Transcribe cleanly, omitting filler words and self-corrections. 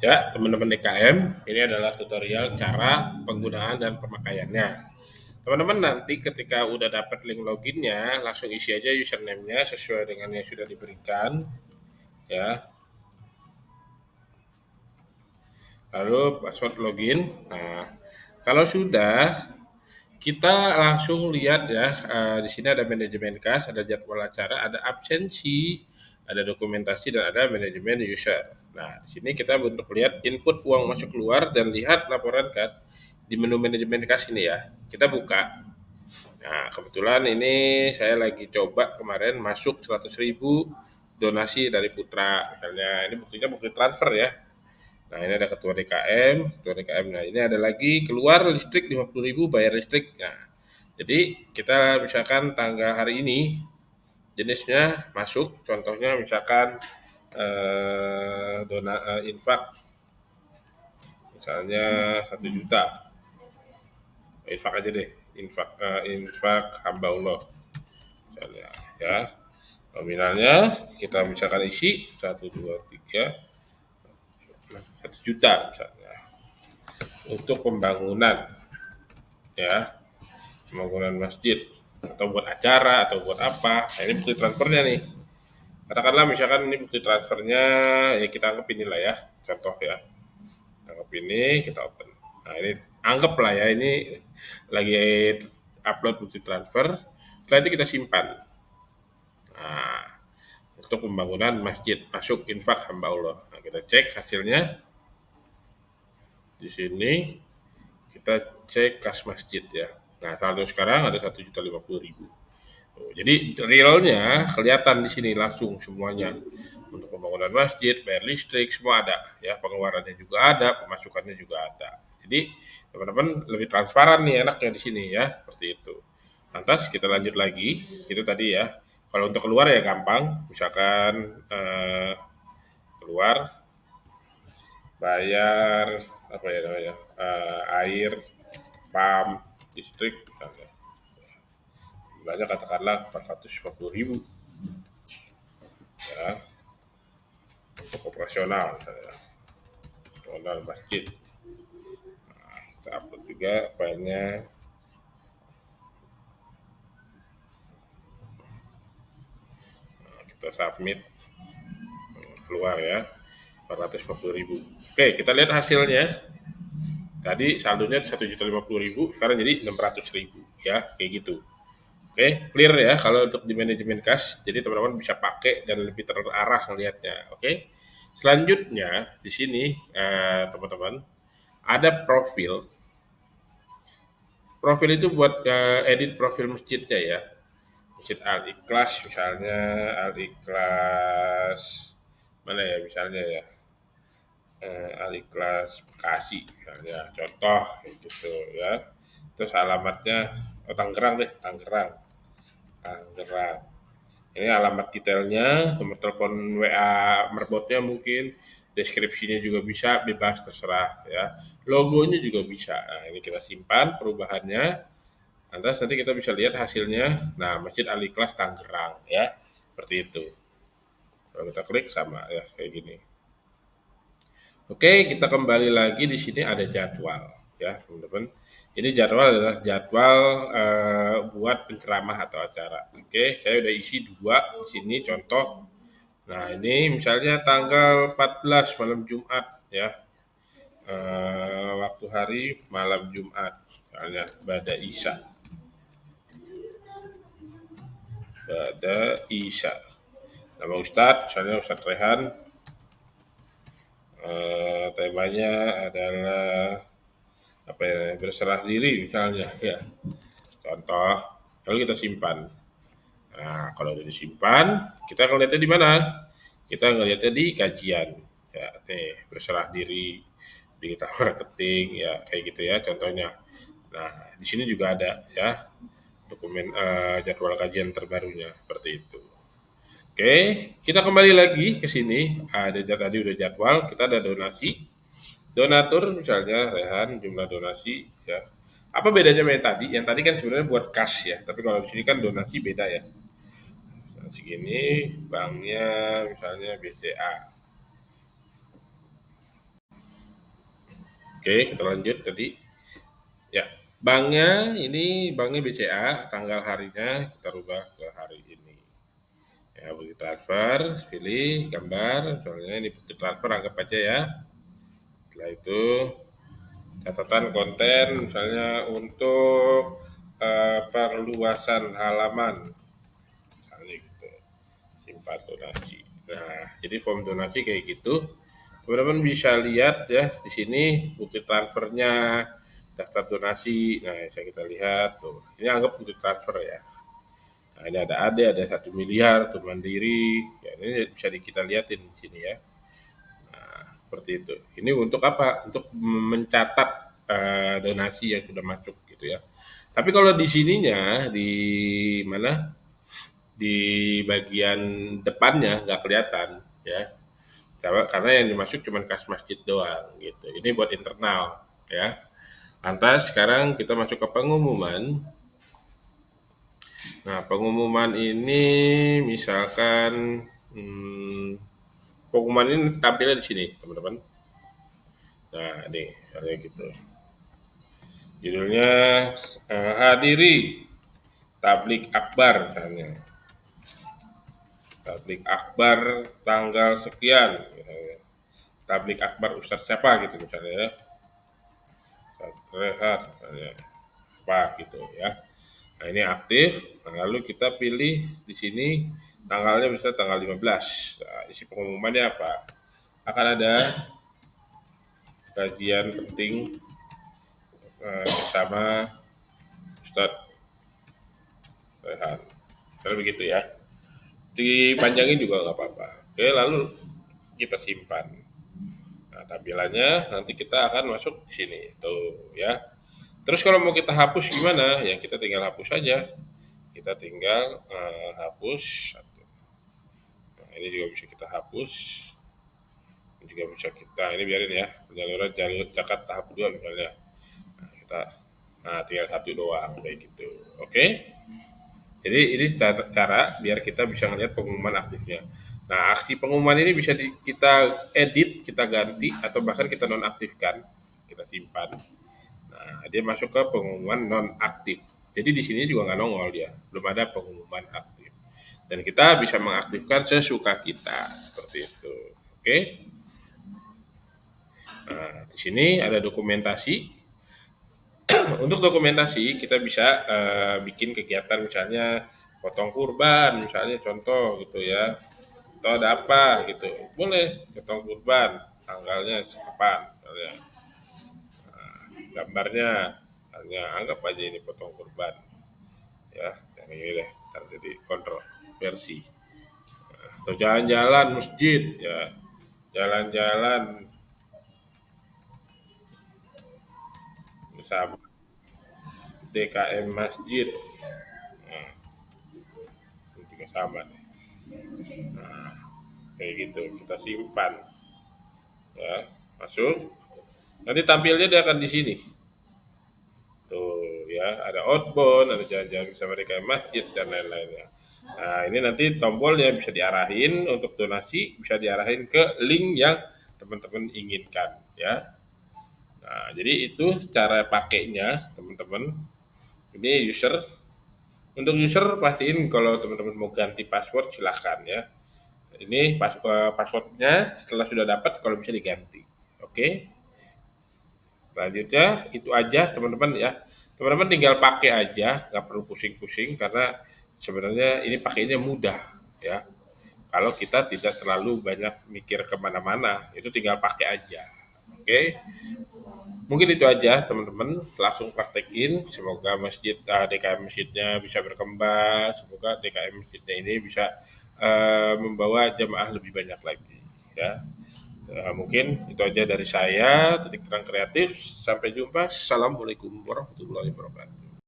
Ya, teman-teman DKM, ini adalah tutorial cara penggunaan dan pemakaiannya. Teman-teman nanti ketika udah dapat link loginnya, langsung isi aja username-nya sesuai dengan yang sudah diberikan, ya. Lalu password login. Nah, kalau sudah, kita langsung lihat ya, di sini ada manajemen kas, ada jadwal acara, ada absensi, ada dokumentasi, dan ada manajemen user. Nah, di sini kita untuk lihat input uang masuk keluar dan lihat laporan kas di menu manajemen kas ini ya. Kita buka. Nah, kebetulan ini saya lagi coba kemarin masuk 100.000 donasi dari Putra. Misalnya ini buktinya bukti transfer ya. Nah, ini ada ketua DKM. Nah, ini ada lagi keluar listrik 50.000 bayar listrik. Nah, jadi kita misalkan tanggal hari ini jenisnya masuk, contohnya misalkan infak misalnya 1 juta. Infak aja deh, infak hamba Allah misalnya ya. Nominalnya kita misalkan isi 1, 2, 3, 1 juta misalnya untuk pembangunan ya, pembangunan masjid atau buat acara atau buat apa. Nah, ini bukti transfernya nih. Katakanlah misalkan ini bukti transfernya, ya kita anggap inilah ya, contoh ya. Kita anggap ini, kita open. Nah, ini anggap lah ya, ini lagi upload bukti transfer. Setelah itu kita simpan. Nah, untuk pembangunan masjid masuk infak hamba Allah. Nah, kita cek hasilnya di sini. Kita cek kas masjid ya. Nah, saldo sekarang ada 1.050.000. Jadi realnya kelihatan di sini langsung semuanya. Untuk pembangunan masjid, bayar listrik, semua ada. Ya, pengeluarannya juga ada, pemasukannya juga ada. Jadi teman-teman lebih transparan nih enaknya di sini ya, seperti itu. Lantas kita lanjut lagi, itu tadi ya. Kalau untuk keluar ya gampang, misalkan keluar bayar apa ya namanya, air, pam, listrik, misalnya. Jumlahnya katakanlah 450.000 ya, untuk operasional misalnya, operasional masjid. Nah, kita upload juga filenya. Nah, kita submit, keluar ya 450.000. Oke, kita lihat hasilnya. Tadi saldonya 1.050.000, sekarang jadi 600.000 ya, kayak gitu. Oke, clear ya kalau untuk di manajemen kas. Jadi teman-teman bisa pakai dan lebih terarah ngelihatnya. Oke. Selanjutnya di sini teman-teman ada profil. Profil itu buat edit profil masjidnya ya. Masjid Al Ikhlas misalnya, Al Ikhlas mana ya misalnya ya, Al Ikhlas Bekasi misalnya, contoh kayak gitu ya. Terus alamatnya Tangerang deh, Tangerang. Tangerang. Ini alamat detailnya, nomor telepon WA merbotnya mungkin, deskripsinya juga bisa, bebas terserah ya. Logonya juga bisa. Nah, ini kita simpan perubahannya. Lantas nanti kita bisa lihat hasilnya. Nah, Masjid Al Ikhlas Tangerang ya. Seperti itu. Kalau kita klik sama ya kayak gini. Oke, kita kembali lagi di sini ada jadwal ya, teman-teman. Ini jadwal adalah jadwal buat penceramah atau acara. Oke, saya udah isi 2 di sini contoh. Nah, ini misalnya tanggal 14 malam Jumat ya. Waktu hari malam Jumat. Misalnya Bada Isya. Bada Isya. Nama Ustadz, misalnya Ustadz Rehan. Temanya adalah apa ya, berserah diri misalnya ya, contoh. Lalu kita simpan. Nah, kalau udah disimpan, kita ngeliatnya di mana? Kita ngeliatnya di kajian ya, nih berserah diri di marketing ya, kayak gitu ya contohnya. Nah, di sini juga ada ya dokumen jadwal kajian terbarunya seperti itu. Oke, kita kembali lagi ke sini. Ada tadi udah jadwal, kita ada donasi. Donatur misalnya Rehan, jumlah donasi ya. Apa bedanya sama yang tadi? Yang tadi kan sebenarnya buat kas ya, tapi kalau di sini kan donasi beda ya. Donasi gini, banknya misalnya BCA. Oke, kita lanjut tadi. Ya, banknya BCA, tanggal harinya kita rubah ke hari ini. Ya, bukti transfer, pilih gambar, soalnya ini bukti transfer anggap aja ya. Setelah itu catatan konten misalnya untuk perluasan halaman, misalnya gitu. Simpan donasi. Nah, jadi form donasi kayak gitu. Teman-teman bisa lihat ya di sini bukti transfernya, daftar donasi. Nah, bisa kita lihat tuh. Ini anggap bukti transfer ya. Nah, ini ada AD, ada 1 miliar, tuh mandiri. Ya, ini bisa kita lihatin di sini ya. Nah, seperti itu. Ini untuk apa? Untuk mencatat donasi yang sudah masuk gitu ya. Tapi kalau di sininya di mana? Di bagian depannya nggak kelihatan ya. Karena yang dimasuk cuma kas masjid doang gitu. Ini buat internal ya. Lantas sekarang kita masuk ke pengumuman. Nah, pengumuman ini misalkan pengumuman ini tampilnya di sini, teman-teman. Nah, ini kayak gitu. Judulnya hadiri tablik akbar misalnya. Tablik akbar tanggal sekian. Misalnya. Tablik akbar Ustadz siapa gitu misalnya ya. Rehat misalnya. Apa gitu ya. Nah, ini aktif. Nah, lalu kita pilih di sini tanggalnya misalnya tanggal 15. Nah, isi pengumumannya apa? Akan ada kajian penting bersama Ustadz Rehan. Kalau begitu ya. Dipanjangin juga nggak apa-apa. Oke, lalu kita simpan. Nah, tampilannya nanti kita akan masuk di sini. Tuh ya. Terus kalau mau kita hapus gimana? Ya kita tinggal hapus saja. Kita tinggal hapus satu. Nah, ini juga bisa kita hapus. Ini juga bisa kita, ini biarin ya. Penyaluran jalur zakat tahap 2 misalnya. Nah, tinggal satu doang kayak gitu. Oke? Jadi ini cara biar kita bisa melihat pengumuman aktifnya. Nah, aksi pengumuman ini bisa kita edit, kita ganti, atau bahkan kita nonaktifkan, kita simpan. Nah, dia masuk ke pengumuman nonaktif. Jadi di sini juga nggak nongol dia, belum ada pengumuman aktif. Dan kita bisa mengaktifkan sesuka kita, seperti itu. Oke? Nah, di sini ada dokumentasi. Untuk dokumentasi kita bisa bikin kegiatan misalnya potong kurban misalnya contoh gitu ya, atau ada apa gitu boleh potong kurban tanggalnya kapan misalnya. Gambarnya hanya anggap aja ini potong kurban ya yang ini deh ntar jadi kontroversi. Atau jalan-jalan masjid ya, jalan-jalan bersama DKM masjid. Nah, itu juga sama nih. Nah, kayak gitu kita simpan ya, masuk nanti tampilnya dia akan di sini tuh ya, ada outbound, ada jalan-jalan bersama DKM masjid dan lain-lainnya. Nah, ini nanti tombolnya bisa diarahin untuk donasi, bisa diarahin ke link yang teman-teman inginkan ya. Nah, jadi itu cara pakainya teman-teman. Ini user. Untuk user pastiin kalau teman-teman mau ganti password silahkan ya. Ini passwordnya setelah sudah dapat kalau bisa diganti. Oke. Selanjutnya itu aja teman-teman ya. Teman-teman tinggal pakai aja, nggak perlu pusing-pusing karena sebenarnya ini pakainya mudah ya. Kalau kita tidak terlalu banyak mikir kemana-mana, itu tinggal pakai aja. Oke, mungkin itu aja teman-teman. Langsung praktekin. Semoga masjid DKM masjidnya bisa berkembang. Semoga DKM masjidnya ini bisa membawa jemaah lebih banyak lagi ya. Mungkin itu aja dari saya, Titik Terang Kreatif. Sampai jumpa. Assalamualaikum warahmatullahi wabarakatuh.